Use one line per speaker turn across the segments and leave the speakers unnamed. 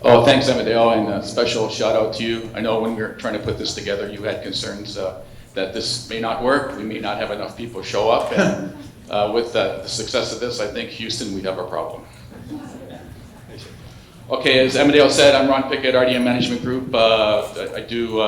Oh, thanks, Amadeo, and a special shout out to you. I know when we were trying to put this together, you had concerns that this may not work. We may not have enough people show up. And with the success of this, I think Houston, we'd have a problem. Okay, as Amadeo said, I'm Ron Pickett, RDM Management Group. I do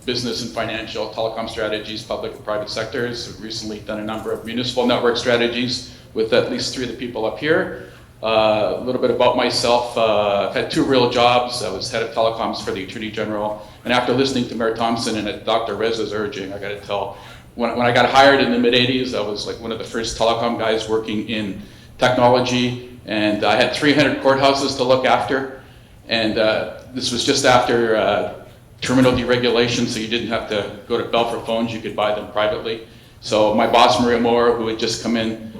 business and financial telecom strategies, public and private sectors. I've recently done a number of municipal network strategies with at least 3 of the people up here. A little bit about myself. I've had 2 real jobs. I was head of telecoms for the Attorney General. And after listening to Mayor Thompson and at Dr. Reza's urging, I got to tell, when I got hired in the mid-'80s, I was like one of the first telecom guys working in technology. And I had 300 courthouses to look after. And this was just after terminal deregulation, so you didn't have to go to Bell for phones. You could buy them privately. So my boss, Maria Moore, who had just come in,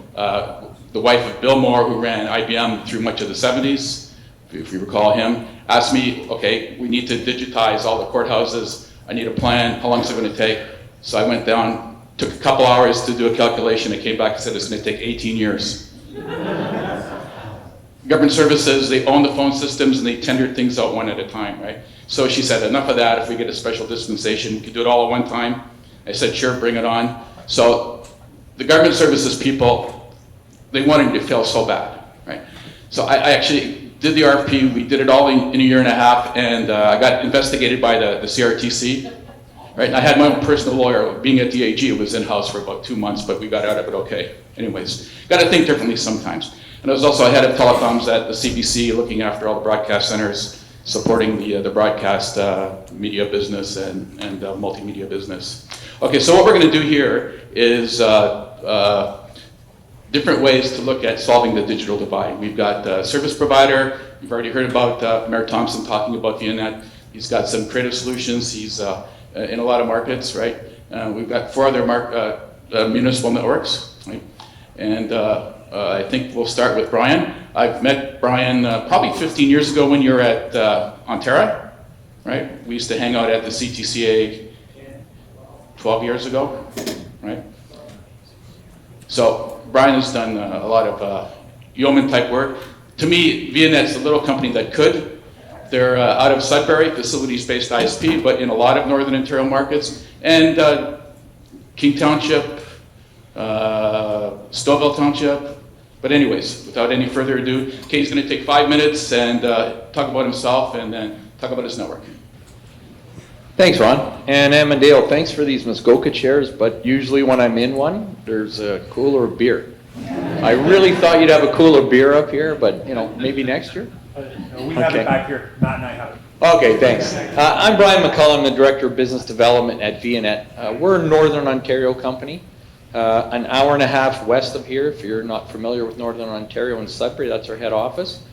the wife of Bill Moore, who ran IBM through much of the 70s, if you recall him, asked me, okay, we need to digitize all the courthouses. I need a plan. How long is it going to take? So I went down, took a couple hours to do a calculation. I came back and said it's going to take 18 years. Government services, they own the phone systems and they tendered things out one at a time, right? So she said, enough of that. If we get a special dispensation, we could do it all at one time. I said, sure, bring it on. So the government services people, they wanted to fail so bad, right? So I actually did the RFP. We did it all in a year and a half, and I got investigated by the CRTC, right? And I had my own personal lawyer. Being at DAG, it was in-house for about 2 months, but we got out of it okay. Anyways, got to think differently sometimes. And I was also head of telecoms at the CBC, looking after all the broadcast centers, supporting the broadcast media business and multimedia business. Okay, so what we're going to do here is different ways to look at solving the digital divide. We've got service provider. You've already heard about Mayor Thompson talking about the internet. He's got some creative solutions. He's in a lot of markets, right? We've got 4 other municipal networks, right? And I think we'll start with Brian. I've met Brian probably 15 years ago when you were at Ontario, right? We used to hang out at the CTCA 12 years ago, right? So Brian has done a lot of yeoman type work. To me, ViaNet's a little company that could. They're out of Sudbury, facilities-based ISP, but in a lot of Northern Ontario markets. And King Township, Stouffville Township. But anyways, without any further ado, Katie's going to take 5 minutes and talk about himself and then talk about his network.
Thanks, Ron. And Amadeo, thanks for these Muskoka chairs, but usually when I'm in one, there's a cooler of beer. I really thought you'd have a cooler beer up here, but maybe next year?
We have it back here. Matt and I have it.
Okay, thanks. I'm Brian McCullum, the Director of Business Development at ViaNet. We're a Northern Ontario company, an hour and a half west of here. If you're not familiar with Northern Ontario and Sudbury, that's our head office.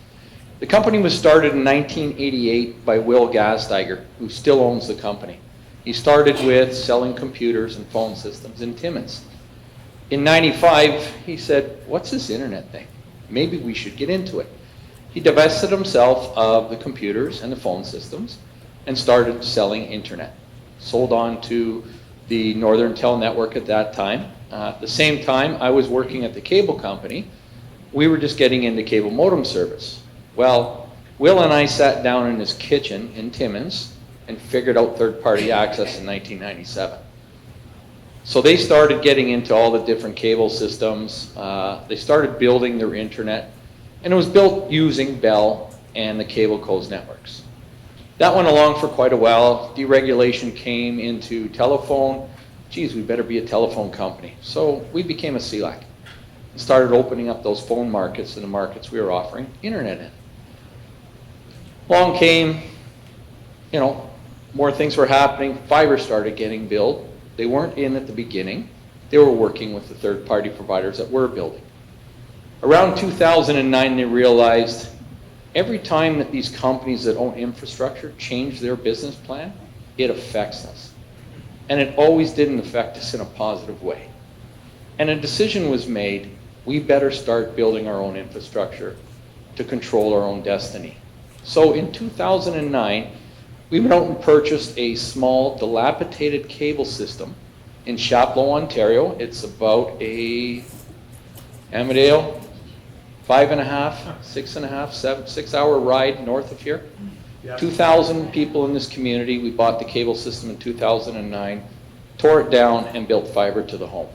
The company was started in 1988 by Will Gasteiger, who still owns the company. He started with selling computers and phone systems in Timmins. In '95, he said, what's this internet thing? Maybe we should get into it. He divested himself of the computers and the phone systems and started selling internet. Sold on to the Northern Tel network at that time. At the same time, I was working at the cable company. We were just getting into cable modem service. Well, Will and I sat down in his kitchen in Timmins and figured out third-party access in 1997. So they started getting into all the different cable systems. They started building their internet, and it was built using Bell and the Cable Co's networks. That went along for quite a while. Deregulation came into telephone. Geez, we better be a telephone company. So we became a CLAC and started opening up those phone markets and the markets we were offering internet in. Along came, more things were happening. Fiber started getting built. They weren't in at the beginning. They were working with the third-party providers that were building. Around 2009, they realized every time that these companies that own infrastructure change their business plan, it affects us. And it always didn't affect us in a positive way. And a decision was made, we better start building our own infrastructure to control our own destiny. So in 2009, we went out and purchased a small, dilapidated cable system in Chapleau, Ontario. It's about Amadeo, 5.5, 6.5, 6-hour ride north of here.
Yeah.
2,000 people in this community. We bought the cable system in 2009, tore it down, and built fiber to the home.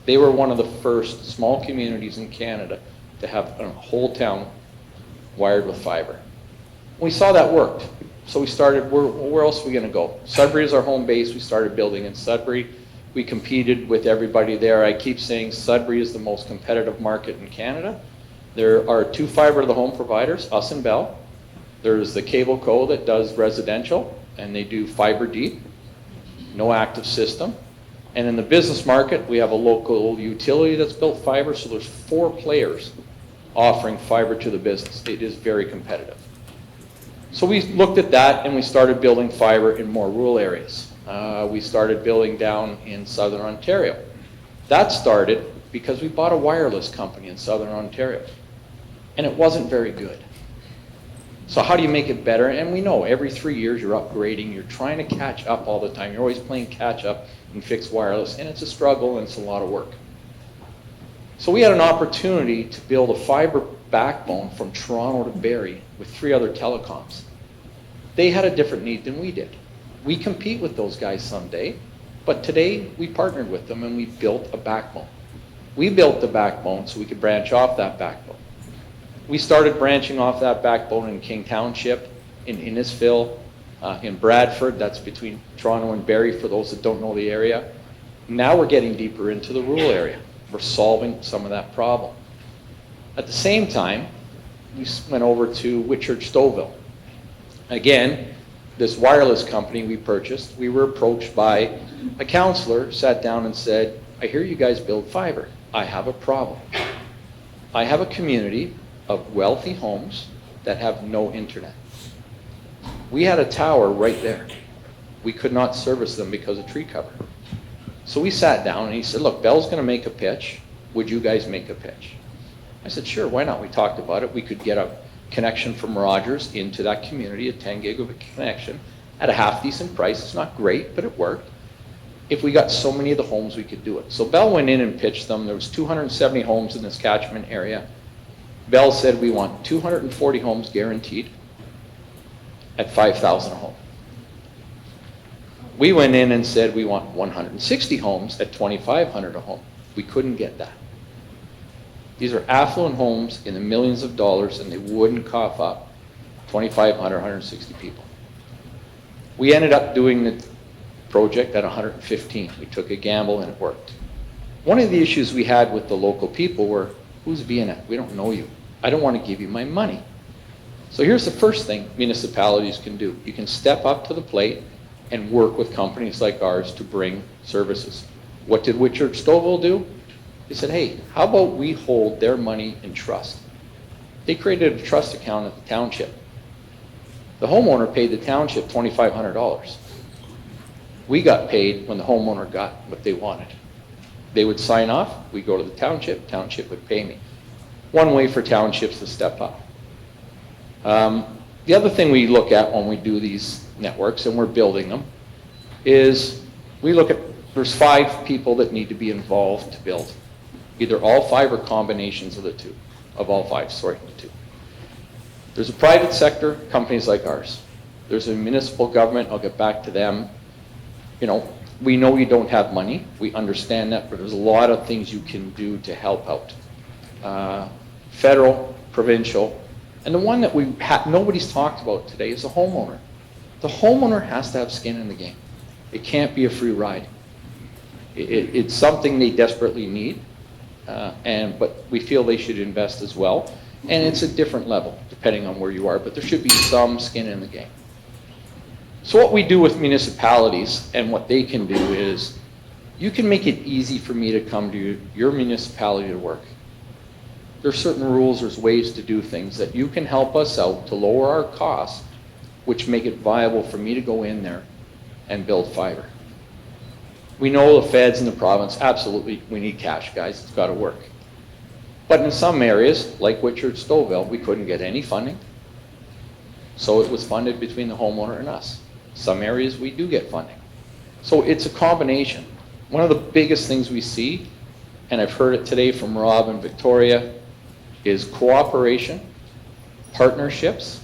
They were one of the first small communities in Canada to have a whole town wired with fiber. We saw that worked, so we started, where else are we going to go? Sudbury is our home base. We started building in Sudbury. We competed with everybody there. I keep saying Sudbury is the most competitive market in Canada. There are 2 fiber to the home providers, us and Bell. There's the Cable Co. that does residential, and they do fiber deep, no active system. And in the business market, we have a local utility that's built fiber, so there's 4 players offering fiber to the business. It is very competitive. So we looked at that and we started building fiber in more rural areas. We started building down in Southern Ontario. That started because we bought a wireless company in Southern Ontario, and it wasn't very good. So how do you make it better? And we know every 3 years you're upgrading, you're trying to catch up all the time. You're always playing catch up in fixed wireless, and it's a struggle and it's a lot of work. So we had an opportunity to build a fiber backbone from Toronto to Barrie with 3 other telecoms. They had a different need than we did. We compete with those guys someday, but today we partnered with them and we built a backbone. We built the backbone so we could branch off that backbone. We started branching off that backbone in King Township, in Innisfil, in Bradford, that's between Toronto and Barrie for those that don't know the area. Now we're getting deeper into the rural area. We're solving some of that problem. At the same time, we went over to Whitchurch Stouffville. Again, this wireless company we purchased, we were approached by a counselor, sat down and said, I hear you guys build fiber. I have a problem. I have a community of wealthy homes that have no internet. We had a tower right there. We could not service them because of tree cover. So we sat down and he said, look, Bell's going to make a pitch. Would you guys make a pitch? I said, sure, why not? We talked about it. We could get a connection from Rogers into that community, a 10 gigabit connection at a half decent price. It's not great, but it worked. If we got so many of the homes, we could do it. So Bell went in and pitched them. There was 270 homes in this catchment area. Bell said we want 240 homes guaranteed at $5,000 a home. We went in and said we want 160 homes at $2,500 a home. We couldn't get that. These are affluent homes in the millions of dollars, and they wouldn't cough up 2,500, 160 people. We ended up doing the project at 115. We took a gamble and it worked. One of the issues we had with the local people were, who's VNet? We don't know you. I don't want to give you my money. So here's the first thing municipalities can do. You can step up to the plate and work with companies like ours to bring services. What did Whitchurch Stouffville do? They said, hey, how about we hold their money in trust? They created a trust account at the township. The homeowner paid the township $2,500. We got paid when the homeowner got what they wanted. They would sign off, we go to the township would pay me. One way for townships to step up. The other thing we look at when we do these networks, and we're building them, is we look at, there's 5 people that need to be involved to build. Either all 5 or combinations of the 2. Of all 5, sorry, the 2. There's a private sector, companies like ours. There's a municipal government, I'll get back to them. You know, we know you don't have money, we understand that, but there's a lot of things you can do to help out. Federal, provincial, and the one that nobody's talked about today is the homeowner. The homeowner has to have skin in the game. It can't be a free ride. It's something they desperately need, but we feel they should invest as well. And it's a different level, depending on where you are, but there should be some skin in the game. So what we do with municipalities and what they can do is, you can make it easy for me to come to your municipality to work. There's certain rules, there's ways to do things that you can help us out to lower our costs, which make it viable for me to go in there and build fiber. We know the feds in the province, absolutely, we need cash, guys, it's got to work. But in some areas, like Whitchurch Stouffville, we couldn't get any funding. So it was funded between the homeowner and us. Some areas we do get funding. So it's a combination. One of the biggest things we see, and I've heard it today from Rob and Victoria, is cooperation, partnerships,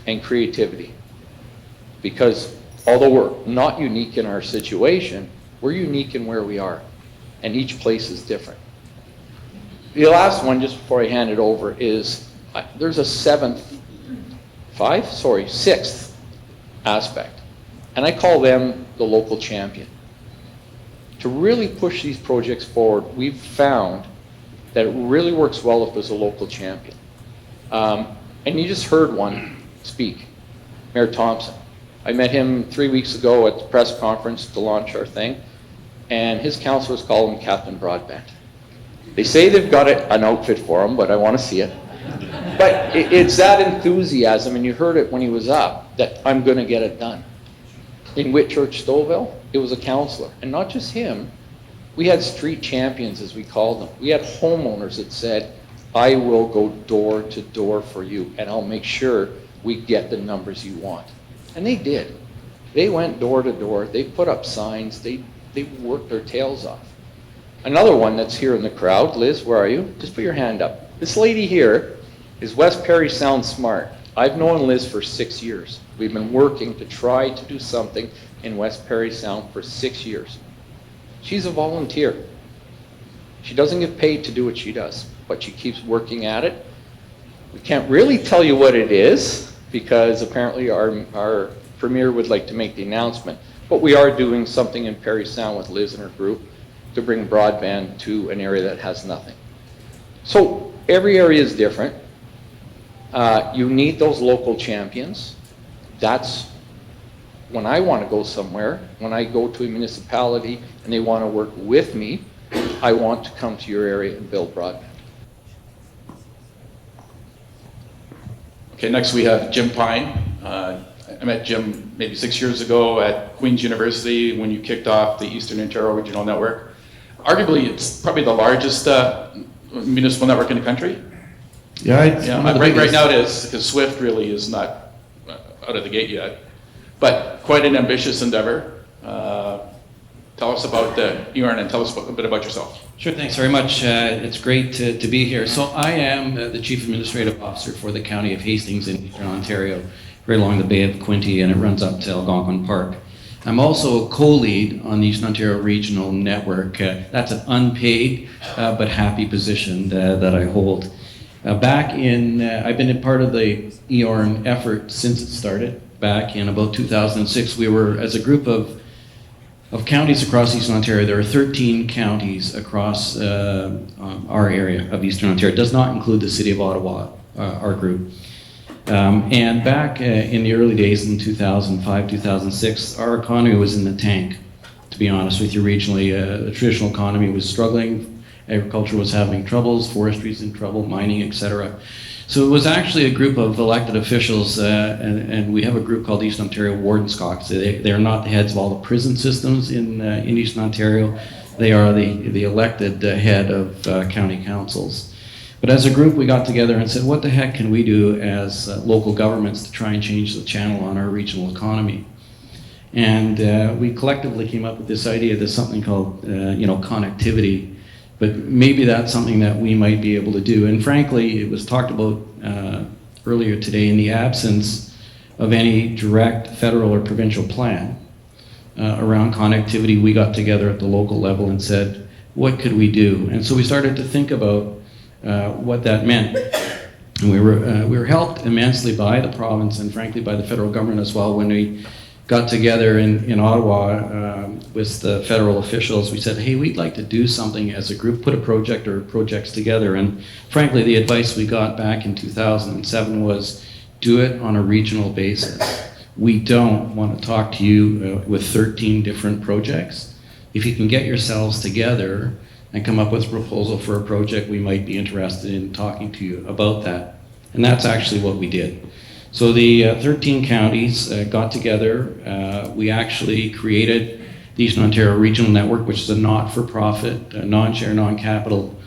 and creativity. Because although we're not unique in our situation, we're unique in where we are, and each place is different. The last one, just before I hand it over, is there's a sixth aspect, and I call them the local champion. To really push these projects forward, we've found that it really works well if there's a local champion. And you just heard one speak, Mayor Thompson. I met him 3 weeks ago at the press conference to launch our thing, and his councillors call him Captain Broadband. They say they've got an outfit for him, but I want to see it. But it's that enthusiasm, and you heard it when he was up, that I'm going to get it done. In Whitchurch, Stouffville, it was a councillor, and not just him. We had street champions, as we called them. We had homeowners that said, I will go door to door for you, and I'll make sure we get the numbers you want. And they did. They went door to door. They put up signs. They worked their tails off. Another one that's here in the crowd, Liz, where are you? Just put your hand up. This lady here is West Parry Sound Smart. I've known Liz for 6 years. We've been working to try to do something in West Parry Sound for 6 years. She's a volunteer. She doesn't get paid to do what she does, but she keeps working at it. We can't really tell you what it is because apparently our premier would like to make the announcement, but we are doing something in Parry Sound with Liz and her group to bring broadband to an area that has nothing. So every area is different. You need those local champions. That's when I want to go somewhere, when I go to a municipality and they want to work with me, I want to come to your area and build broadband.
Okay, next we have Jim Pine. I met Jim maybe 6 years ago at Queen's University when you kicked off the Eastern Ontario Regional Network. Arguably, it's probably the largest municipal network in the country. Right now it is, because SWIFT really is not out of the gate yet, but quite an ambitious endeavor. Tell us about EORN and tell us a bit about yourself.
Sure, thanks very much. It's great to be here. So I am the Chief Administrative Officer for the County of Hastings in Eastern Ontario, right along the Bay of Quinte, and it runs up to Algonquin Park. I'm also a co-lead on the Eastern Ontario Regional Network. That's an unpaid but happy position that I hold. I've been a part of the EORN effort since it started. Back in about 2006, we were, as a group of counties across Eastern Ontario, there are 13 counties across our area of Eastern Ontario. It does not include the City of Ottawa, our group. And back in the early days in 2005, 2006, our economy was in the tank, to be honest with you. Regionally, the traditional economy was struggling, agriculture was having troubles, forestry's in trouble, mining, etc. So it was actually a group of elected officials, and we have a group called Eastern Ontario Wardenscocks. They are not the heads of all the prison systems in Eastern Ontario. They are the elected head of county councils. But as a group, we got together and said, what the heck can we do as local governments to try and change the channel on our regional economy? And we collectively came up with this idea. There's something called, connectivity. But maybe that's something that we might be able to do. And frankly, it was talked about earlier today, in the absence of any direct federal or provincial plan around connectivity, we got together at the local level and said, what could we do? And so we started to think about what that meant. And we were helped immensely by the province and frankly by the federal government as well. When we got together in Ottawa with the federal officials, we said, hey, we'd like to do something as a group, put a project or projects together. And frankly, the advice we got back in 2007 was, do it on a regional basis. We don't want to talk to you with 13 different projects. If you can get yourselves together and come up with a proposal for a project, we might be interested in talking to you about that. And that's actually what we did. So the 13 counties got together. We actually created the Eastern Ontario Regional Network, which is a not-for-profit, non-share, non-capital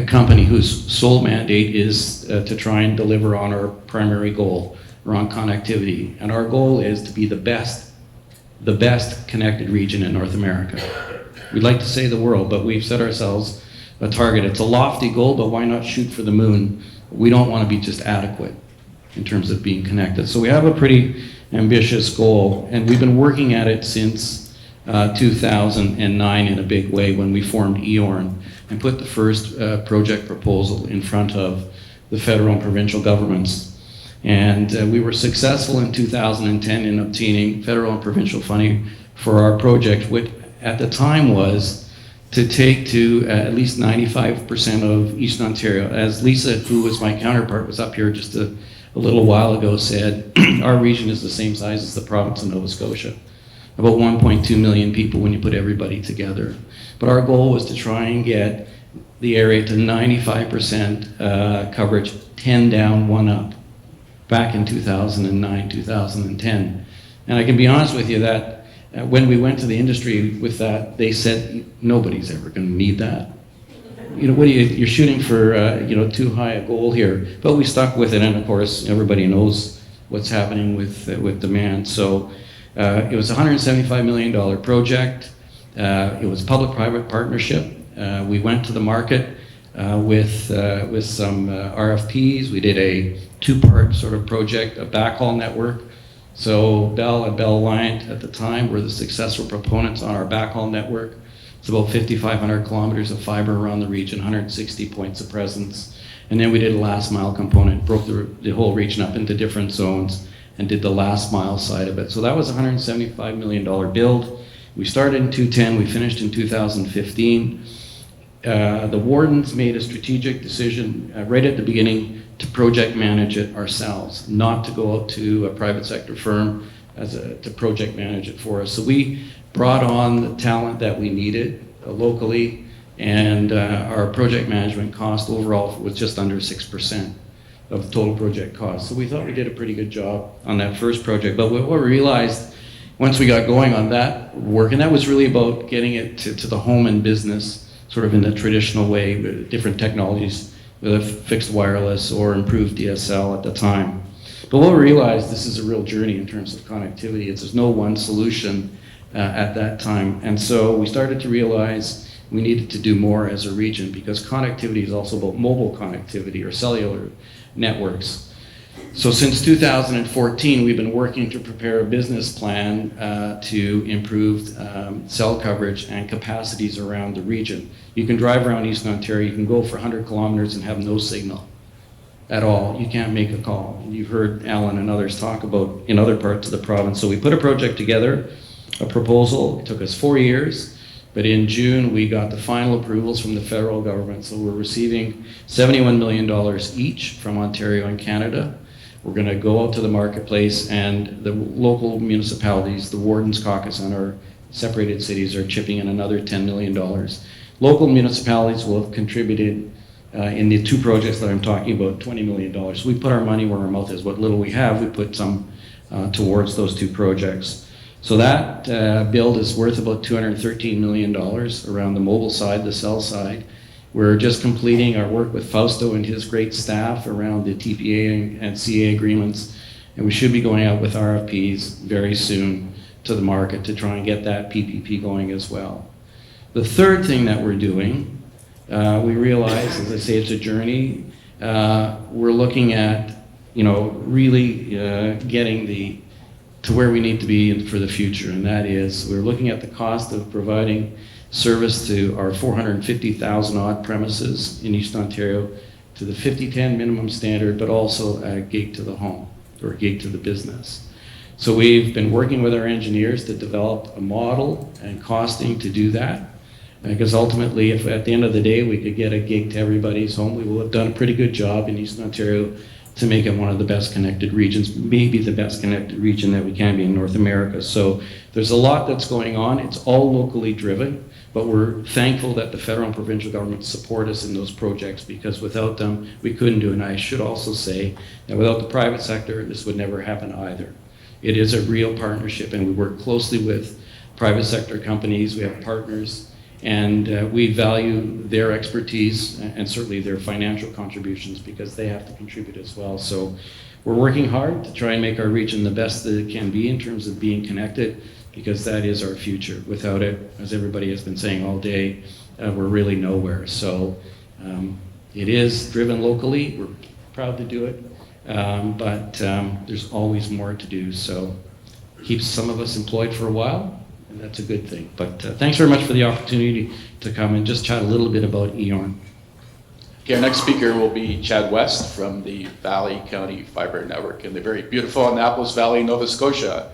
company whose sole mandate is to try and deliver on our primary goal around connectivity. And our goal is to be the best connected region in North America. We'd like to say the world, but we've set ourselves a target. It's a lofty goal, but why not shoot for the moon? We don't want to be just adequate in terms of being connected. So we have a pretty ambitious goal, and we've been working at it since 2009 in a big way when we formed EORN and put the first project proposal in front of the federal and provincial governments. And we were successful in 2010 in obtaining federal and provincial funding for our project, which at the time was to take to at least 95% of Eastern Ontario. As Lisa, who was my counterpart, was up here just a little while ago, said, our region is the same size as the province of Nova Scotia. About 1.2 million people when you put everybody together. But our goal was to try and get the area to 95% coverage, 10 down, 1 up, back in 2009, 2010. And I can be honest with you that when we went to the industry with that, they said, nobody's ever going to need that. You know, you're shooting for, too high a goal here. But we stuck with it, and of course, everybody knows what's happening with demand. So it was a $175 million project. It was public-private partnership. We went to the market with some RFPs. We did a 2-part sort of project, a backhaul network. So Bell and Bell Alliant at the time were the successful proponents on our backhaul network. It's about 5,500 kilometers of fiber around the region, 160 points of presence. And then we did a last mile component, broke the whole region up into different zones and did the last mile side of it. So that was a $175 million build. We started in 2010, we finished in 2015. The wardens made a strategic decision right at the beginning to project manage it ourselves, not to go out to a private sector firm to project manage it for us. So we brought on the talent that we needed locally, and our project management cost overall was just under 6% of the total project cost. So we thought we did a pretty good job on that first project. But what we realized once we got going on that work, and that was really about getting it to the home and business sort of in the traditional way with different technologies, whether fixed wireless or improved DSL at the time. But what we realized, this is a real journey in terms of connectivity. There's no one solution at that time. And so we started to realize we needed to do more as a region, because connectivity is also about mobile connectivity or cellular networks. So since 2014, we've been working to prepare a business plan to improve cell coverage and capacities around the region. You can drive around Eastern Ontario, you can go for 100 kilometers and have no signal at all. You can't make a call. You've heard Alan and others talk about in other parts of the province. So we put a project together, a proposal. It took us 4 years, but in June we got the final approvals from the federal government. So we're receiving $71 million each from Ontario and Canada. We're going to go out to the marketplace, and the local municipalities, the Wardens Caucus and our separated cities are chipping in another $10 million. Local municipalities will have contributed in the 2 projects that I'm talking about, $20 million. So we put our money where our mouth is. What little we have, we put some towards those 2 projects. So that build is worth about $213 million around the mobile side, the cell side. We're just completing our work with Fausto and his great staff around the TPA and CA agreements, and we should be going out with RFPs very soon to the market to try and get that PPP going as well. The third thing that we're doing, we realize, as I say, it's a journey. We're looking at, really getting to where we need to be for the future, and that is we're looking at the cost of providing service to our 450,000 odd premises in Eastern Ontario to the 5010 minimum standard, but also a gig to the home or a gig to the business. So we've been working with our engineers to develop a model and costing to do that, because ultimately, if at the end of the day we could get a gig to everybody's home, we will have done a pretty good job in Eastern Ontario to make it one of the best connected regions, maybe the best connected region that we can be in North America. So there's a lot that's going on. It's all locally driven, but we're thankful that the federal and provincial governments support us in those projects, because without them, we couldn't do it. And I should also say that without the private sector, this would never happen either. It is a real partnership, and we work closely with private sector companies. We have partners, and we value their expertise and certainly their financial contributions, because they have to contribute as well. So we're working hard to try and make our region the best that it can be in terms of being connected, because that is our future. Without it, as everybody has been saying all day, we're really nowhere. So it is driven locally. We're proud to do it, but there's always more to do. So keeps some of us employed for a while, and that's a good thing. But thanks very much for the opportunity to come and just chat a little bit about EON.
Okay, our next speaker will be Chad West from the Valley County Fiber Network in the very beautiful Annapolis Valley, Nova Scotia.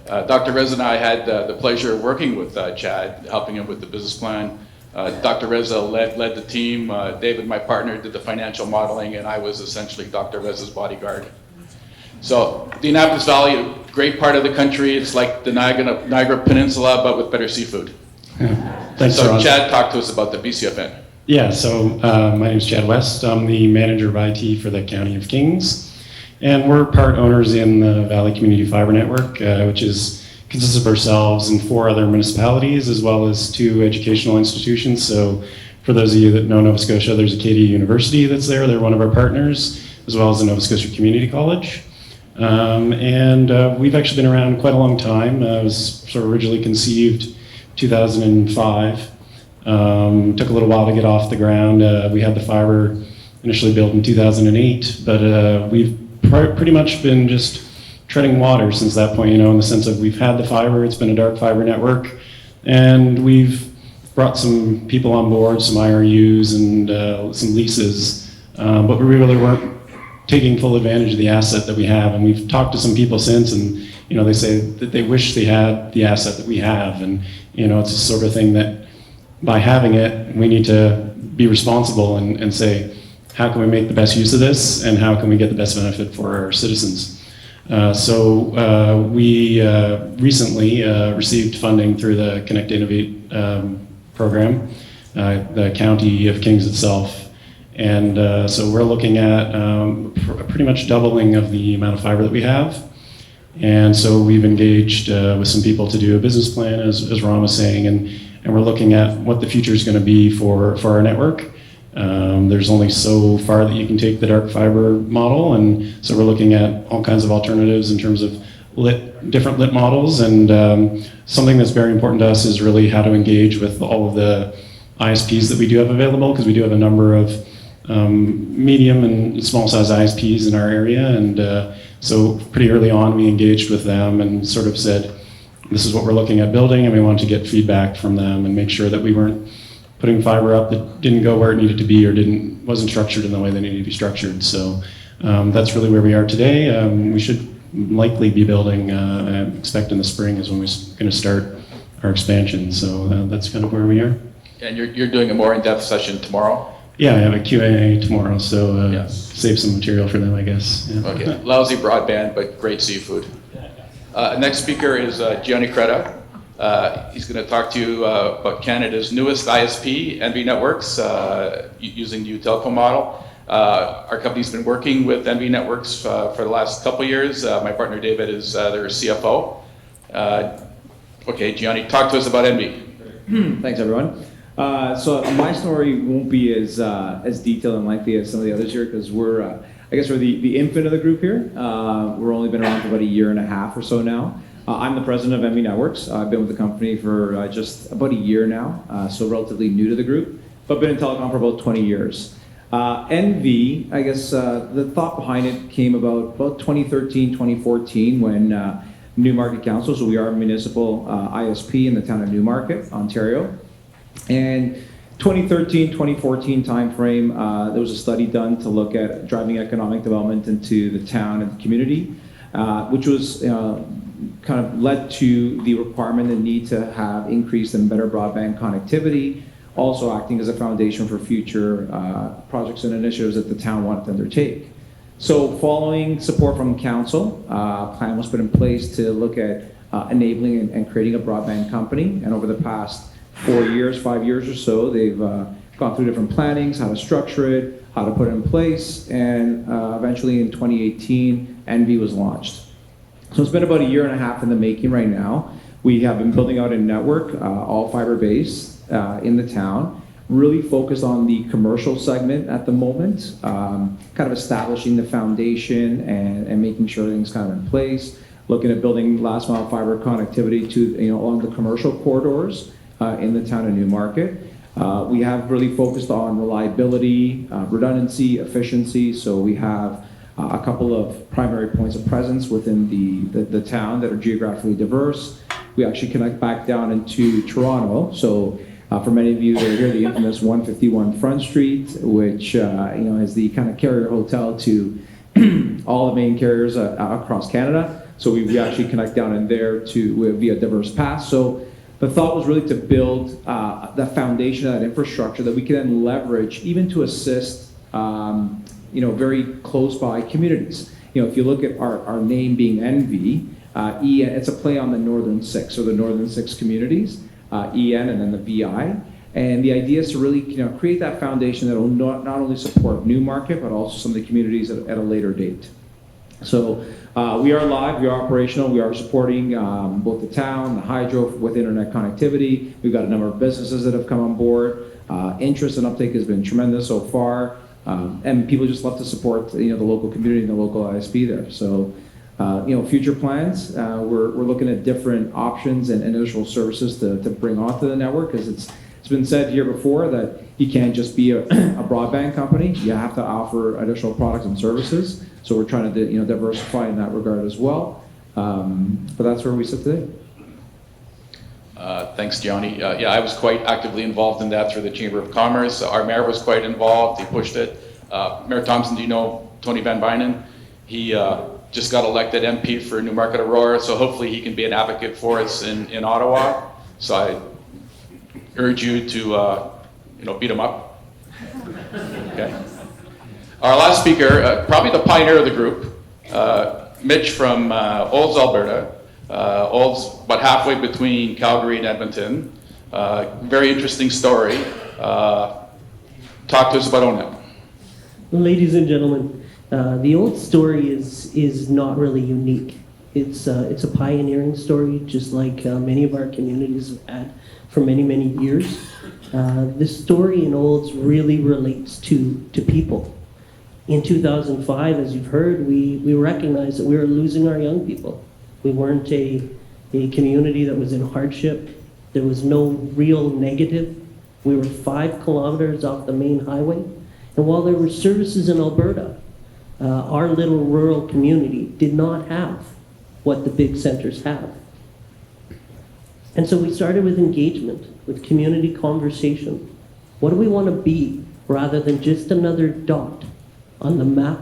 Dr. Reza and I had the pleasure of working with Chad, helping him with the business plan. Dr. Reza led the team. David, my partner, did the financial modeling, and I was essentially Dr. Reza's bodyguard. So the Annapolis Valley, a great part of the country. It's like the Niagara Peninsula, but with better seafood.
Thanks,
So
Ron.
Chad, talk to us about the BCFN.
Yeah, so my name is Chad West. I'm the manager of IT for the County of Kings. And we're part owners in the Valley Community Fiber Network, which consists of ourselves and 4 other municipalities, as well as 2 educational institutions. So for those of you that know Nova Scotia, there's Acadia University that's there. They're one of our partners, as well as the Nova Scotia Community College. We've actually been around quite a long time. It was sort of originally conceived 2005. Took a little while to get off the ground. We had the fiber initially built in 2008, but we've pretty much been just treading water since that point, in the sense of we've had the fiber, it's been a dark fiber network, and we've brought some people on board, some IRUs and some leases, but we really weren't taking full advantage of the asset that we have. And we've talked to some people since, and they say that they wish they had the asset that we have, and it's the sort of thing that by having it, we need to be responsible and say, how can we make the best use of this, and how can we get the best benefit for our citizens? We recently received funding through the Connect Innovate program, the County of Kings itself. And so we're looking at pretty much doubling of the amount of fiber that we have. And so we've engaged with some people to do a business plan, as Ron was saying, and we're looking at what the future is going to be for our network. There's only so far that you can take the dark fiber model, and so we're looking at all kinds of alternatives in terms of different lit models. And something that's very important to us is really how to engage with all of the ISPs that we do have available, because we do have a number of medium and small size ISPs in our area. And so pretty early on, we engaged with them and sort of said, this is what we're looking at building, and we wanted to get feedback from them and make sure that we weren't putting fiber up that didn't go where it needed to be or wasn't structured in the way they needed to be structured. So that's really where we are today. We should likely be building, I expect in the spring is when we're going to start our expansion. So that's kind of where we are.
And you're doing a more in-depth session tomorrow?
Yeah, I have a Q&A tomorrow, so
Yes.
save some material for them, I guess. Yeah.
Okay, lousy broadband, but great seafood. Next speaker is Gianni Creda. He's going to talk to you about Canada's newest ISP, Envy Networks, using the UTelco model. Our company's been working with Envy Networks for the last couple of years. My partner David is their CFO. Okay, Gianni, talk to us about Envy.
Thanks, everyone. So my story won't be as detailed and lengthy as some of the others here, because we're the infant of the group here. We're only been around for about a year and a half or so now. I'm the president of Envy Networks. I've been with the company for just about a year now, so relatively new to the group, but been in telecom for about 20 years. Envy, I guess the thought behind it came about 2013, 2014, when Newmarket Council, so we are a municipal ISP in the town of Newmarket, Ontario. And 2013, 2014 timeframe, there was a study done to look at driving economic development into the town and the community, which was kind of led to the requirement and need to have increased and better broadband connectivity, also acting as a foundation for future projects and initiatives that the town wanted to undertake. So following support from council, a plan was put in place to look at enabling and creating a broadband company. And over the past 5 years or so, they've gone through different plannings, how to structure it, how to put it in place, and eventually in 2018, Envy was launched. So it's been about a year and a half in the making right now. We have been building out a network, all fiber-based in the town, really focused on the commercial segment at the moment, kind of establishing the foundation and making sure everything's kind of in place, looking at building last mile fiber connectivity to along the commercial corridors in the town of Newmarket. We have really focused on reliability, redundancy, efficiency, so we have a couple of primary points of presence within the town that are geographically diverse. We actually connect back down into Toronto, so for many of you that are here, the infamous 151 Front Street, which is the kind of carrier hotel to all the main carriers across Canada. So we actually connect down in there via diverse paths. So the thought was really to build the foundation of that infrastructure that we can then leverage even to assist very close by communities. If you look at our name being NV, it's a play on the Northern Six, so the Northern Six communities, EN and then the VI. And the idea is to really create that foundation that will not only support Newmarket, but also some of the communities at a later date. So we are live, we are operational, we are supporting both the town, the hydro with internet connectivity. We've got a number of businesses that have come on board. Interest and uptake has been tremendous so far. And people just love to support the local community and the local ISP there. So future plans, we're looking at different options and additional services to bring onto the network, because it's been said here before that you can't just be a broadband company. You have to offer additional products and services. So we're trying to diversify in that regard as well. But that's where we sit today.
Thanks, Gianni. Yeah, I was quite actively involved in that through the Chamber of Commerce. Our mayor was quite involved. He pushed it. Mayor Thompson, do you know Tony Van Bynen? He just got elected MP for Newmarket Aurora, so hopefully he can be an advocate for us in Ottawa. So I urge you to beat him up. Okay. Our last speaker, probably the pioneer of the group, Mitch from Olds, Alberta. Olds about halfway between Calgary and Edmonton. Very interesting story. Talk to us about ONET.
Ladies and gentlemen, the Olds story is not really unique. It's a pioneering story, just like many of our communities have had for many, many years. This story in Olds really relates to people. In 2005, as you've heard, we recognized that we were losing our young people. We weren't a community that was in hardship. There was no real negative. We were 5 kilometers off the main highway. And while there were services in Alberta, our little rural community did not have what the big centers have. And so we started with engagement, with community conversation. What do we want to be rather than just another dot on the map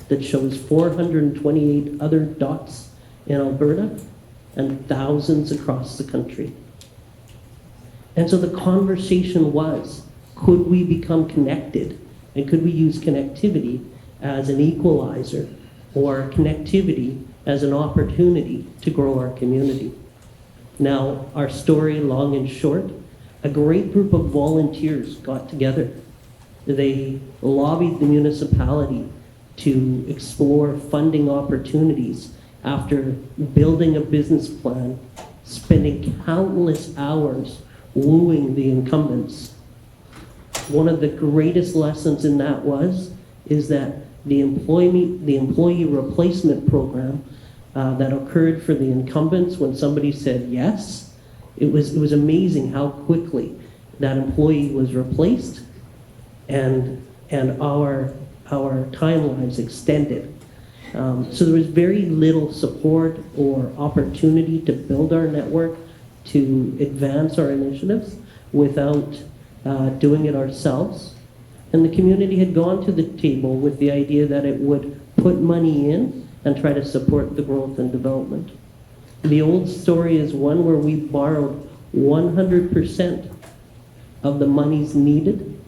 that shows 428 other dots in Alberta and thousands across the country? And so the conversation was, could we become connected? And could we use connectivity as an equalizer, or connectivity as an opportunity to grow our community? Now, our story, long and short, a great group of volunteers got together. They lobbied the municipality to explore funding opportunities after building a business plan, spending countless hours wooing the incumbents. One of the greatest lessons in that is that the employee replacement program that occurred for the incumbents, when somebody said yes, it was amazing how quickly that employee was replaced, and our timelines extended. So there was very little support or opportunity to build our network, to advance our initiatives without doing it ourselves. And the community had gone to the table with the idea that it would put money in and try to support the growth and development. The old story is one where we borrowed 100% of the monies needed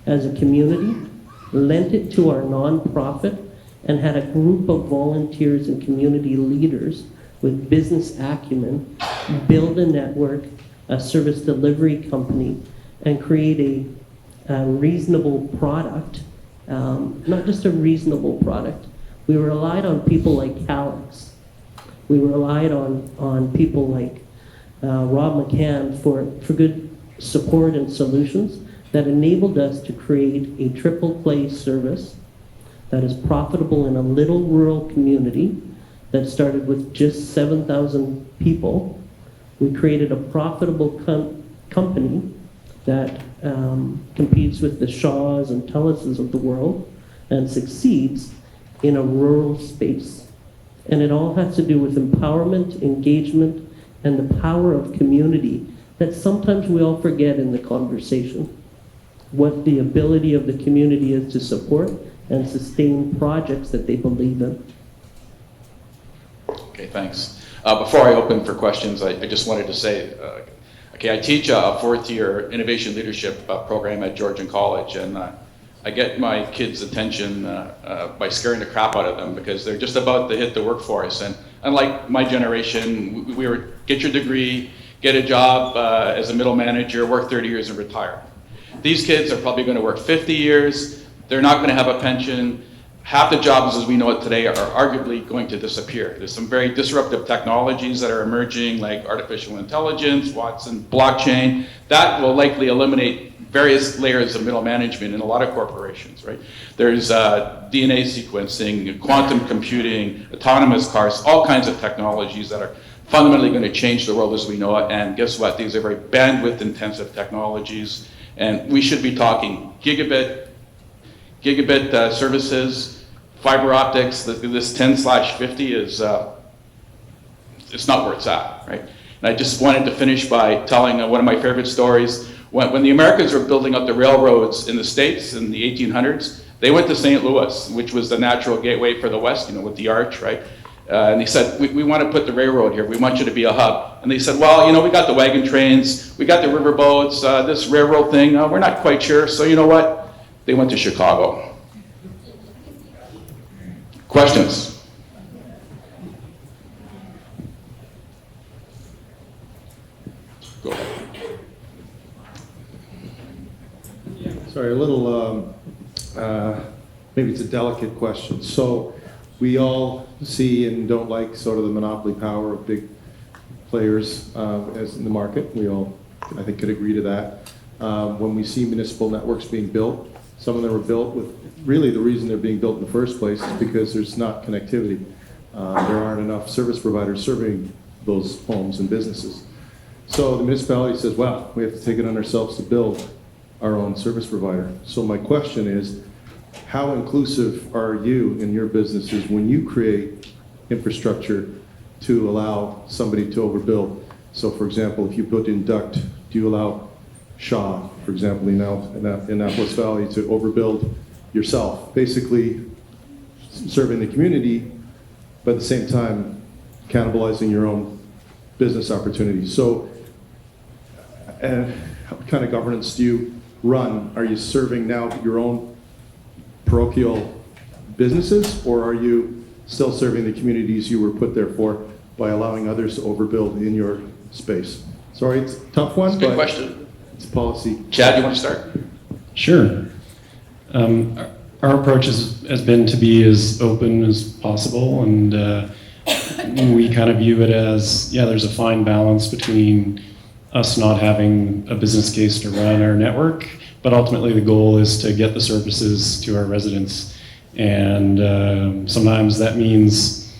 as a community, lent it to our nonprofit, and had a group of volunteers and community leaders with business acumen build a network, a service delivery company, and create a reasonable product. Not just a reasonable product. We relied on people like Calix. We relied on people like Rob McCann for good support and solutions that enabled us to create a triple play service that is profitable in a little rural community that started with just 7,000 people. We created a profitable company that competes with the Shaws and Telluses of the world and succeeds in a rural space. And it all has to do with empowerment, engagement, and the power of community that sometimes we all forget in the conversation. What the ability of the community is to support and sustain projects that they believe in.
Okay, thanks. Before I open for questions, I just wanted to say, okay, I teach a fourth-year innovation leadership program at Georgian College, and I get my kids' attention by scaring the crap out of them because they're just about to hit the workforce. And unlike my generation, we were get your degree, get a job as a middle manager, work 30 years and retire. These kids are probably going to work 50 years. They're not going to have a pension. Half the jobs as we know it today are arguably going to disappear. There's some very disruptive technologies that are emerging, like artificial intelligence, Watson, blockchain. That will likely eliminate various layers of middle management in a lot of corporations, right? There's DNA sequencing, quantum computing, autonomous cars, all kinds of technologies that are fundamentally going to change the world as we know it. And guess what? These are very bandwidth-intensive technologies. And we should be talking gigabit services, fiber optics. This 10/50 is it's not where it's at, right? And I just wanted to finish by telling one of my favorite stories. When the Americans were building up the railroads in the States in the 1800s, they went to St. Louis, which was the natural gateway for the West, with the arch, right? And they said, we want to put the railroad here. We want you to be a hub. And they said, well, we got the wagon trains, we got the river boats, this railroad thing, we're not quite sure. So you know what? They went to Chicago. Questions? Go ahead.
Sorry, a little, maybe it's a delicate question. So we all see and don't like sort of the monopoly power of big players as in the market. We all, I think, could agree to that. When we see municipal networks being built, some of them are built with, really the reason they're being built in the first place is because there's not connectivity. There aren't enough service providers serving those homes and businesses. So the municipality says, well, we have to take it on ourselves to build our own service provider. So my question is, how inclusive are you in your businesses when you create infrastructure to allow somebody to overbuild? So for example, if you put in duct, do you allow Shaw, for example, in Annapolis Valley to overbuild yourself, basically serving the community, but at the same time cannibalizing your own business opportunities? So what kind of governance do you run? Are you serving now your own parochial businesses, or are you still serving the communities you were put there for by allowing others to overbuild in your space? Sorry, it's a tough one,
It's a good
but
question.
it's policy.
Chad, you want to start?
Sure. Our approach has been to be as open as possible, and we kind of view it as, there's a fine balance between us not having a business case to run our network, but ultimately the goal is to get the services to our residents. And sometimes that means,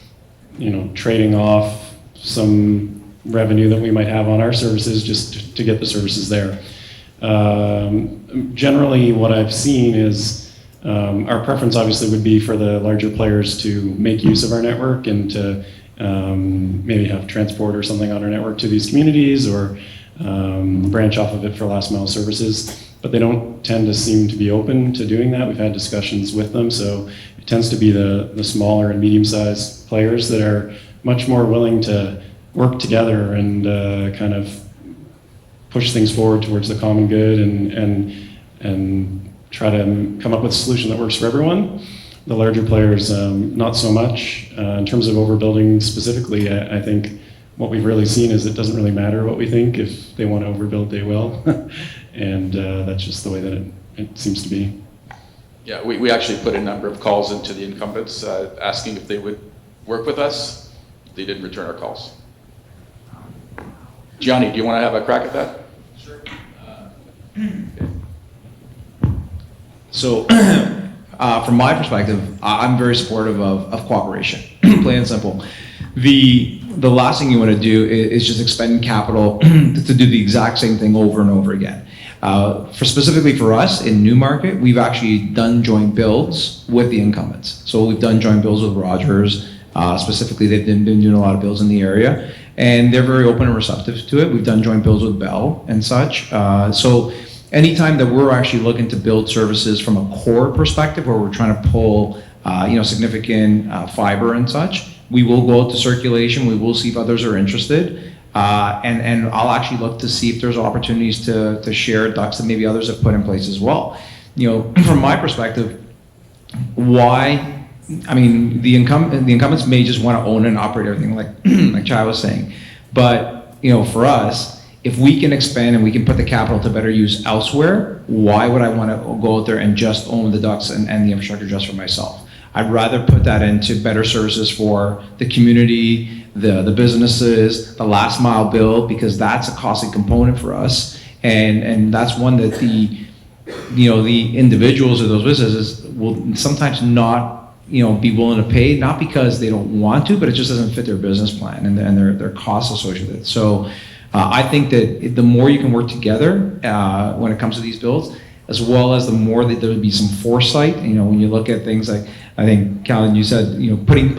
trading off some revenue that we might have on our services just to get the services there. Generally, what I've seen is our preference obviously would be for the larger players to make use of our network and to maybe have transport or something on our network to these communities, or branch off of it for last mile services. But they don't tend to seem to be open to doing that. We've had discussions with them, so it tends to be the smaller and medium-sized players that are much more willing to work together and kind of push things forward towards the common good and try to come up with a solution that works for everyone. The larger players, not so much. In terms of overbuilding specifically, I think what we've really seen is it doesn't really matter what we think. If they want to overbuild, they will. And that's just the way that it seems to be.
Yeah, we actually put a number of calls into the incumbents asking if they would work with us. They didn't return our calls. Gianni, do you want to have a crack at that?
Sure.
Okay.
So, from my perspective, I'm very supportive of cooperation, plain and simple. The last thing you want to do is just expend capital to do the exact same thing over and over again. Specifically for us in Newmarket, we've actually done joint builds with the incumbents. So we've done joint builds with Rogers. Specifically, they've been doing a lot of builds in the area, and they're very open and receptive to it. We've done joint builds with Bell and such. So anytime that we're actually looking to build services from a core perspective, where we're trying to pull significant fiber and such, we will go out to circulation. We will see if others are interested. And I'll actually look to see if there's opportunities to share ducts that maybe others have put in place as well. From my perspective, the incumbents may just want to own and operate everything, like Chai was saying. But for us, if we can expand and we can put the capital to better use elsewhere, why would I want to go out there and just own the ducts and the infrastructure just for myself? I'd rather put that into better services for the community, the businesses, the last mile build, because that's a costly component for us, and that's one that the individuals or those businesses will sometimes not be willing to pay, not because they don't want to, but it just doesn't fit their business plan and their costs associated with it. So I think that the more you can work together when it comes to these builds, as well as the more that there would be some foresight. When you look at things like, I think, Calvin, you said, putting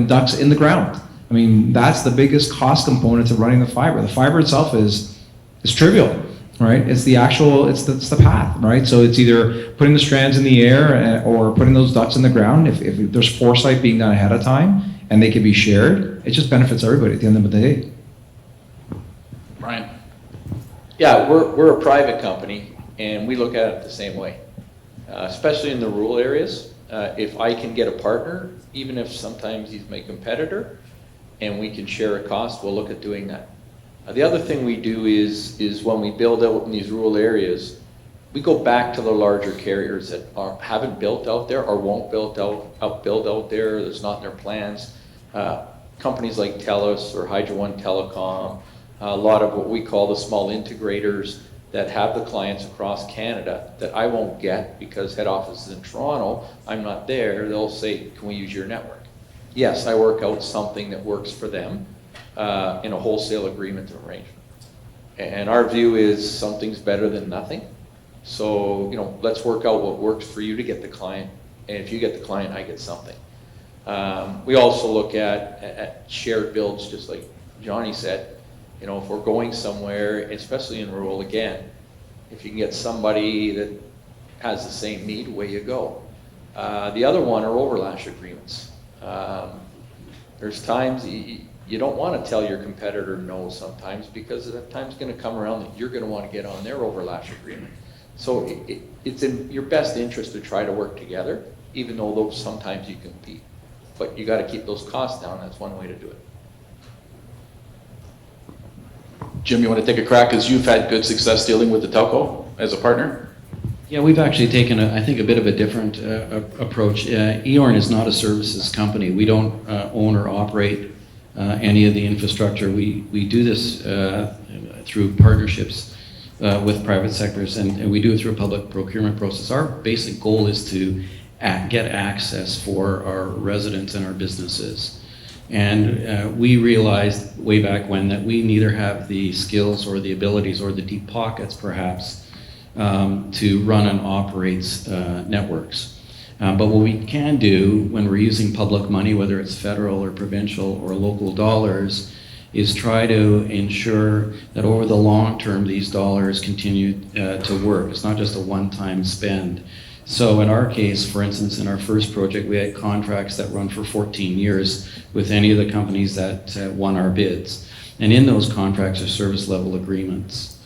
ducts in the ground. I mean, that's the biggest cost component to running the fiber. The fiber itself is trivial, right? It's the path, right? So it's either putting the strands in the air or putting those ducts in the ground. If there's foresight being done ahead of time and they can be shared, it just benefits everybody at the end of the day.
Brian?
Yeah, we're a private company, and we look at it the same way, especially in the rural areas. If I can get a partner, even if sometimes he's my competitor, and we can share a cost, we'll look at doing that. The other thing we do is when we build out in these rural areas, we go back to the larger carriers that haven't built out there or won't build out there, that's not in their plans. Companies like TELUS or Hydro One Telecom, a lot of what we call the small integrators that have the clients across Canada that I won't get because head office is in Toronto, I'm not there, they'll say, can we use your network? Yes, I work out something that works for them in a wholesale agreement arrangement. And our view is something's better than nothing. So, let's work out what works for you to get the client. And if you get the client, I get something. We also look at shared builds, just like Johnny said. If we're going somewhere, especially in rural, again, if you can get somebody that has the same need, away you go. The other one are overlash agreements. There's times you don't want to tell your competitor no sometimes, because that time's going to come around that you're going to want to get on their overlash agreement. So it's in your best interest to try to work together, even though sometimes you compete. But you got to keep those costs down. That's one way to do it.
Jim, you want to take a crack, because you've had good success dealing with the telco as a partner?
Yeah, we've actually taken, I think, a bit of a different approach. EORN is not a services company. We don't own or operate any of the infrastructure. We do this through partnerships with private sectors, and we do it through a public procurement process. Our basic goal is to get access for our residents and our businesses. And we realized way back when that we neither have the skills or the abilities or the deep pockets, perhaps, to run and operate networks. But what we can do when we're using public money, whether it's federal or provincial or local dollars, is try to ensure that over the long term these dollars continue to work. It's not just a one-time spend. So in our case, for instance, in our first project, we had contracts that run for 14 years with any of the companies that won our bids. And in those contracts are service level agreements.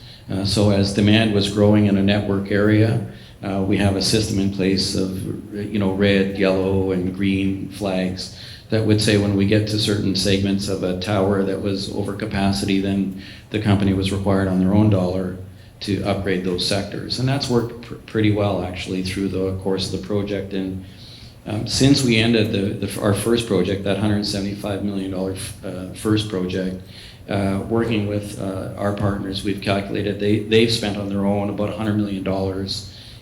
So as demand was growing in a network area, we have a system in place of red, yellow, and green flags that would say when we get to certain segments of a tower that was over capacity, then the company was required on their own dollar to upgrade those sectors. And that's worked pretty well, actually, through the course of the project. And since we ended our first project, that $175 million first project, working with our partners, we've calculated they've spent on their own about $100 million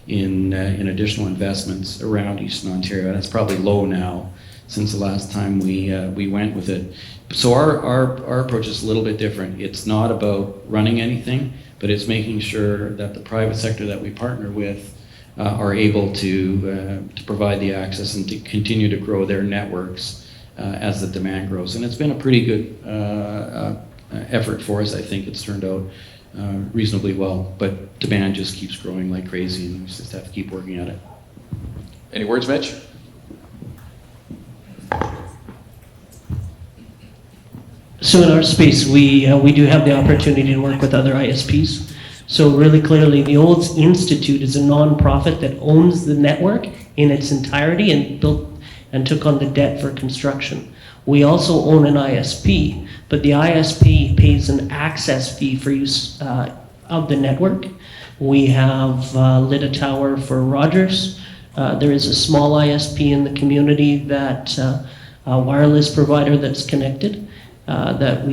in additional investments around Eastern Ontario. And it's probably low now since the last time we went with it. So our approach is a little bit different. It's not about running anything, but it's making sure that the private sector that we partner with are able to provide the access and to continue to grow their networks as the demand grows. And it's been a pretty good effort for us. I think it's turned out reasonably well, but demand just keeps growing like crazy, and we just have to keep working at it.
Any words, Mitch?
So in our space, we do have the opportunity to work with other ISPs. So really clearly, the Olds Institute is a nonprofit that owns the network in its entirety and built and took on the debt for construction. We also own an ISP, but the ISP pays an access fee for use of the network. We have lit a tower for Rogers. There is a small ISP in the community that a wireless provider that's connected. That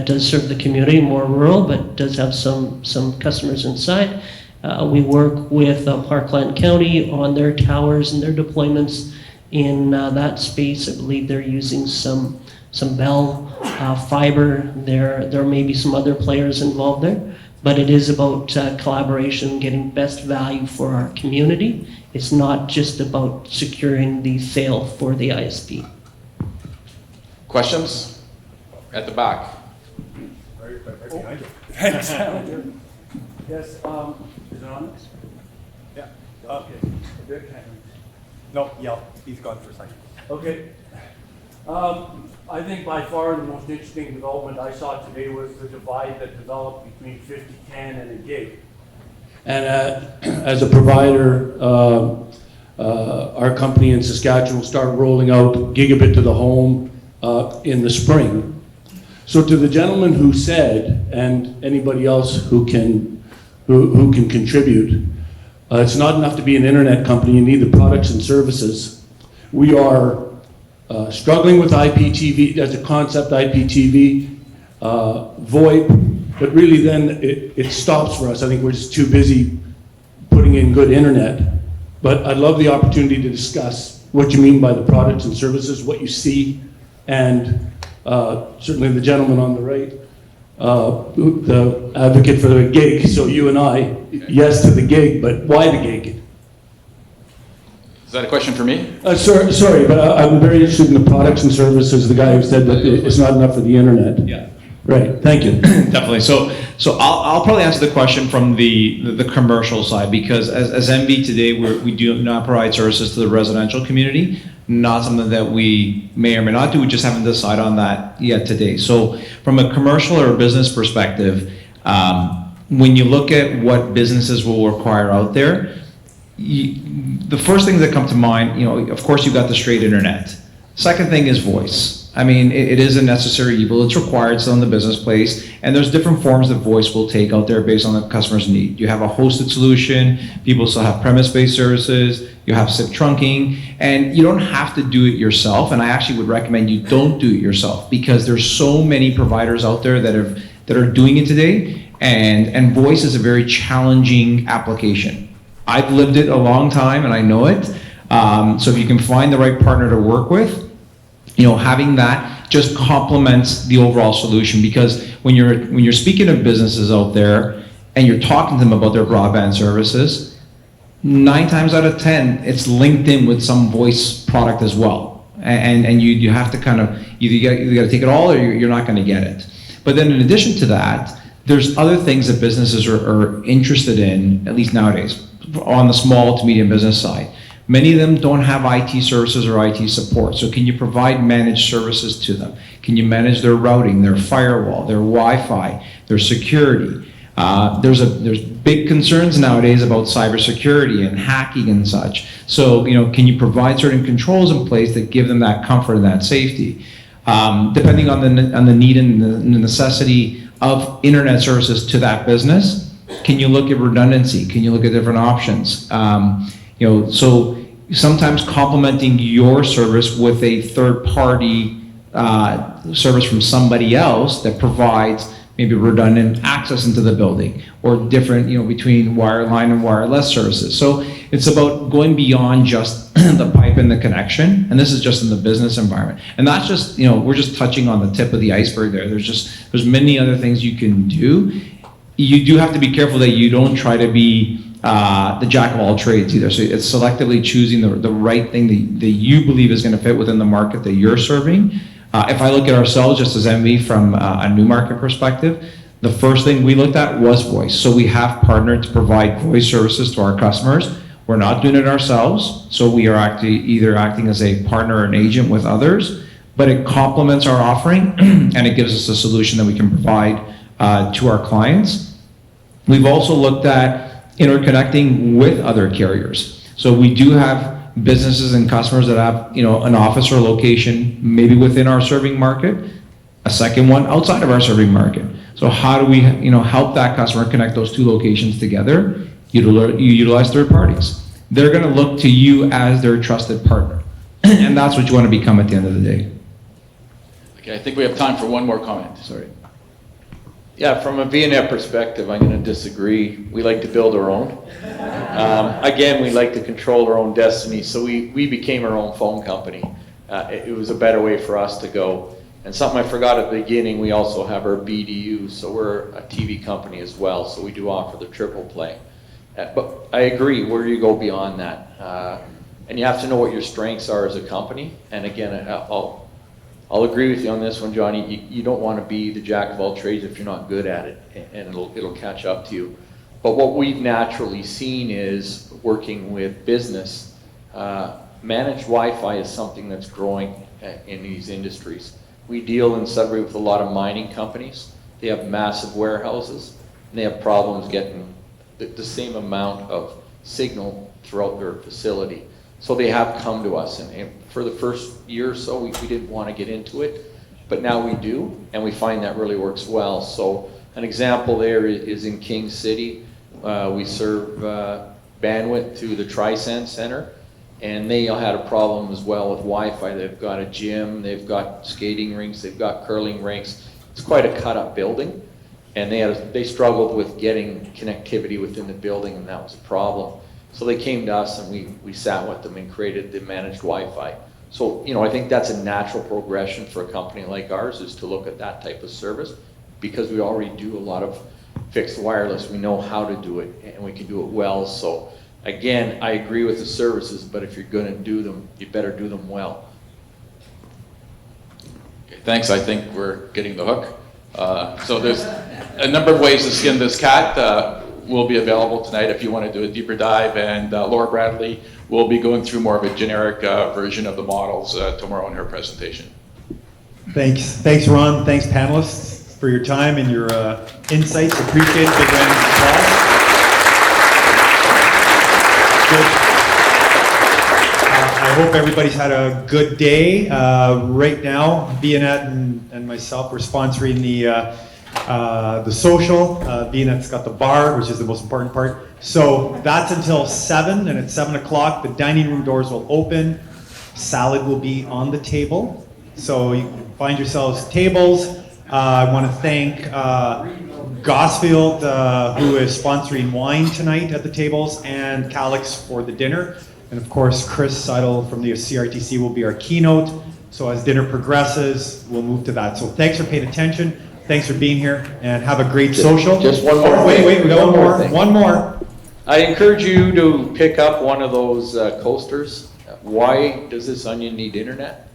does serve the community, more rural, but does have some customers inside. We work with Parkland County on their towers and their deployments in that space. I believe they're using some Bell fiber. There may be some other players involved there, but it is about collaboration, getting best value for our community. It's not just about securing the sale for the ISP.
Questions? At the back.
Right behind you.
Yes, is it on?
Yeah. Okay. No, yeah, he's gone for a second.
Okay. I think by far the most interesting development I saw today was the divide that developed between 5010 and a gig.
And as a provider, our company in Saskatchewan will start rolling out gigabit to the home in the spring. So to the gentleman who said, and anybody else who can contribute, it's not enough to be an internet company, you need the products and services. We are struggling with IPTV as a concept, IPTV, VoIP, but really then it stops for us. I think we're just too busy putting in good internet. But I'd love the opportunity to discuss what you mean by the products and services, what you see, and certainly the gentleman on the right, the advocate for the gig, so you and I, yes to the gig, but why the gig?
Is that a question for me?
Sorry, but I'm very interested in the products and services, the guy who said that it's not enough for the internet.
Yeah.
Right, thank you.
Definitely. So I'll probably answer the question from the commercial side, because as MV today, we do not provide services to the residential community. Not something that we may or may not do. We just haven't decided on that yet today. So from a commercial or a business perspective, when you look at what businesses will require out there, the first things that come to mind, of course, you've got the straight internet. Second thing is voice. I mean, it is a necessary evil. It's required still in the business place, and there's different forms that voice will take out there based on the customer's need. You have a hosted solution, people still have premise-based services, you have SIP trunking, and you don't have to do it yourself, and I actually would recommend you don't do it yourself, because there's so many providers out there that are doing it today, and voice is a very challenging application. I've lived it a long time, and I know it, so if you can find the right partner to work with, having that just complements the overall solution, because when you're speaking to businesses out there and you're talking to them about their broadband services, 9 times out of 10 it's linked in with some voice product as well, and you have to kind of either got to take it all or you're not going to get it. But then in addition to that, there's other things that businesses are interested in, at least nowadays, on the small to medium business side. Many of them don't have IT services or IT support. So can you provide managed services to them? Can you manage their routing, their firewall, their Wi-Fi, their security? There's big concerns nowadays about cybersecurity and hacking and such. So can you provide certain controls in place that give them that comfort and that safety? Depending on the need and the necessity of internet services to that business, can you look at redundancy? Can you look at different options? So sometimes complementing your service with a third-party service from somebody else that provides maybe redundant access into the building, or different, between wireline and wireless services. So it's about going beyond just the pipe and the connection, and this is just in the business environment. And that's just, we're just touching on the tip of the iceberg there. There's many other things you can do. You do have to be careful that you don't try to be the jack of all trades either. So it's selectively choosing the right thing that you believe is going to fit within the market that you're serving. If I look at ourselves just as MV from a new market perspective, the first thing we looked at was voice. So we have partnered to provide voice services to our customers. We're not doing it ourselves, so we are either acting as a partner or an agent with others, but it complements our offering and it gives us a solution that we can provide to our clients. We've also looked at interconnecting with other carriers. So we do have businesses and customers that have, an office or location maybe within our serving market, a second one outside of our serving market. So how do we, help that customer connect those two locations together? You utilize third parties. They're going to look to you as their trusted partner, and that's what you want to become at the end of the day.
Okay, I think we have time for one more comment.
Sorry. Yeah, from a VNet perspective, I'm going to disagree. We like to build our own. Again, we like to control our own destiny, so we became our own phone company. It was a better way for us to go. And something I forgot at the beginning, we also have our BDU, so we're a TV company as well, so we do offer the triple play. But I agree, where do you go beyond that? And you have to know what your strengths are as a company. And again, I'll agree with you on this one, Johnny. You don't want to be the jack of all trades if you're not good at it, and it'll catch up to you. But what we've naturally seen is working with business. Managed Wi-Fi is something that's growing in these industries. We deal in Sudbury with a lot of mining companies. They have massive warehouses, and they have problems getting the same amount of signal throughout their facility. So they have come to us, and for the first year or so, we didn't want to get into it, but now we do, and we find that really works well. So an example there is in King City. We serve bandwidth to the Trisan Center, and they had a problem as well with Wi-Fi. They've got a gym, they've got skating rinks, they've got curling rinks. It's quite a cut-up building, and they struggled with getting connectivity within the building, and that was a problem. So they came to us, and we sat with them and created the managed Wi-Fi. So, I think that's a natural progression for a company like ours, is to look at that type of service, because we already do a lot of fixed wireless. We know how to do it, and we can do it well. So again, I agree with the services, but if you're going to do them, you better do them well.
Okay, thanks. I think we're getting the hook. So there's a number of ways to skin this cat. Will be available tonight if you want to do a deeper dive, and Laura Bradley will be going through more of a generic version of the models tomorrow in her presentation.
Thanks, Ron. Thanks, panelists, for your time and your insights. Appreciate it. Big round of applause. Good. I hope everybody's had a good day. Right now, VNet and myself are sponsoring the social. VNet's got the bar, which is the most important part. So that's until 7, and at 7 o'clock, the dining room doors will open. Salad will be on the table. So you can find yourselves tables. I want to thank Gosfield, who is sponsoring wine tonight at the tables, and Calix for the dinner. And of course, Chris Seidel from the CRTC will be our keynote. So as dinner progresses, we'll move to that. So thanks for paying attention. Thanks for being here, and have a great social.
Just one more.
Wait, we got one more.
Thing.
One more.
I encourage you to pick up one of those coasters. Why does this onion need internet?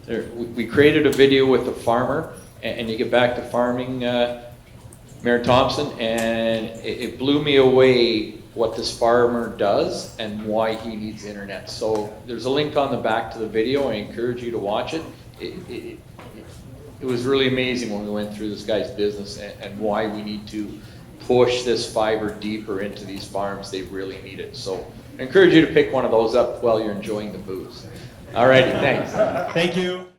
We created a video with a farmer, and you get back to farming, Mayor Thompson, and it blew me away what this farmer does and why he needs internet. So there's a link on the back to the video. I encourage you to watch it. It was really amazing when we went through this guy's business and why we need to push this fiber deeper into these farms. They really need it. So I encourage you to pick one of those up while you're enjoying the booze. All righty, thanks.
Thank you.